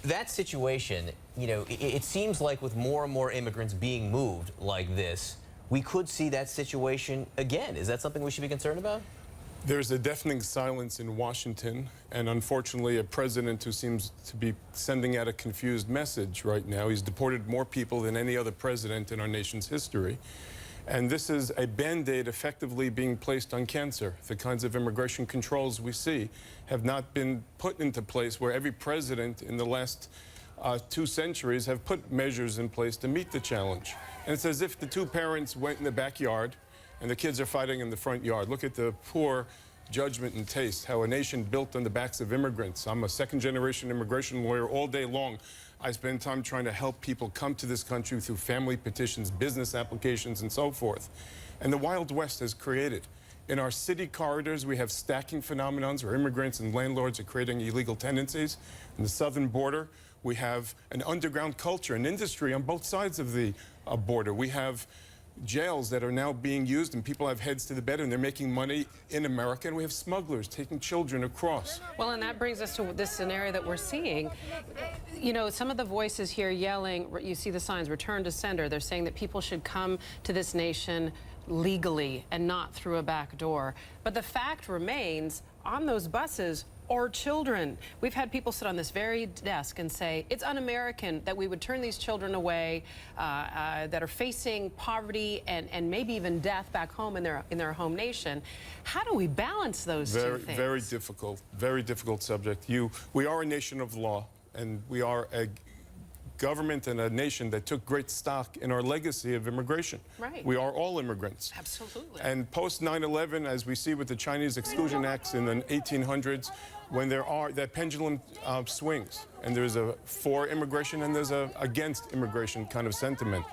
that situation, you know, it seems like with more and more immigrants being moved like this, we could see that situation again. Is that something we should be concerned about? There's a deafening silence in Washington, and unfortunately a president who seems to be sending out a confused message right now. He's deported more people than any other president in our nation's history. And this is a Band-Aid effectively being placed on cancer. The kinds of immigration controls we see have not been put into place, where every president in the last 2 centuries have put measures in place to meet the challenge. And it's as if the 2 parents went in the backyard and the kids are fighting in the front yard. Look at the poor judgment and taste, how a nation built on the backs of immigrants. I'm a 2nd-generation immigration lawyer. All day long, I spend time trying to help people come to this country through family petitions, business applications, and so forth. And the Wild West has created. In our city corridors, we have stacking phenomenons where immigrants and landlords are creating illegal tenancies. In the southern border, we have an underground culture, an industry on both sides of the border. We have jails that are now being used, and people have heads to the bed, and they're making money in America, and we have smugglers taking children across. Well, and that brings us to this scenario that we're seeing. You know, some of the voices here yelling, you see the signs, return to sender. They're saying that people should come to this nation legally and not through a back door. But the fact remains, on those buses are children. We've had people sit on this very desk and say it's un-American that we would turn these children away that are facing poverty and maybe even death back home in their home nation. How do we balance those two things? Very difficult subject. We are a nation of law, and we are a government and a nation that took great stock in our legacy of immigration. Right. We are all immigrants. Absolutely. And post 9/11, as we see with the Chinese Exclusion Acts in the 1800s, when that pendulum swings, and there's a for immigration and there's a against immigration kind of sentiment.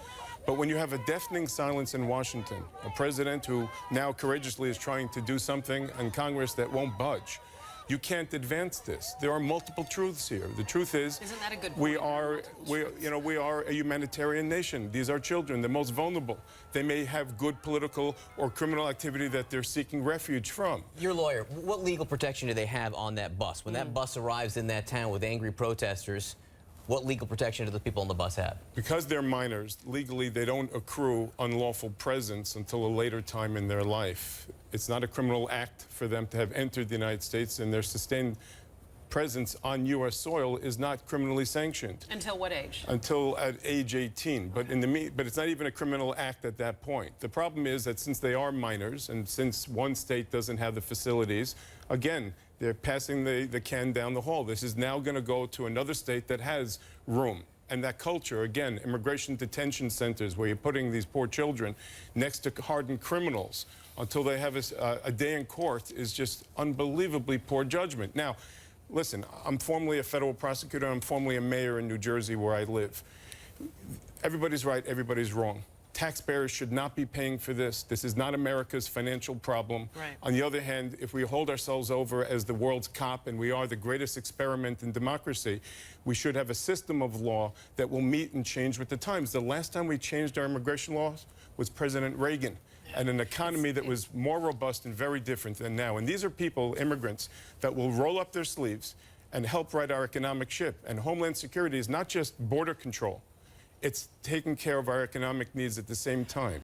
But when you have a deafening silence in Washington, a president who now courageously is trying to do something in Congress that won't budge, you can't advance this. There are multiple truths here. The truth is, isn't that a good point? we are a humanitarian nation. These are children, the most vulnerable. They may have good political or criminal activity that they're seeking refuge from. Your lawyer, what legal protection do they have on that bus? When that bus arrives in that town with angry protesters, what legal protection do the people on the bus have? Because they're minors, legally they don't accrue unlawful presence until a later time in their life. It's not a criminal act for them to have entered the United States, and their sustained presence on U.S. soil is not criminally sanctioned. Until what age? Until at age 18. But but it's not even a criminal act at that point. The problem is that since they are minors, and since one state doesn't have the facilities, again, they're passing the can down the hall. This is now going to go to another state that has room. And that culture, again, immigration detention centers where you're putting these poor children next to hardened criminals until they have a day in court, is just unbelievably poor judgment. Now, listen, I'm formerly a federal prosecutor. I'm formerly a mayor in New Jersey, where I live. Everybody's right, everybody's wrong. Taxpayers should not be paying for this. This is not America's financial problem. Right. On the other hand, if we hold ourselves over as the world's cop and we are the greatest experiment in democracy, we should have a system of law that will meet and change with the times. The last time we changed our immigration laws was President Reagan, and an economy that was more robust and very different than now. And these are people, immigrants, that will roll up their sleeves and help right our economic ship. And Homeland Security is not just border control. It's taking care of our economic needs at the same time.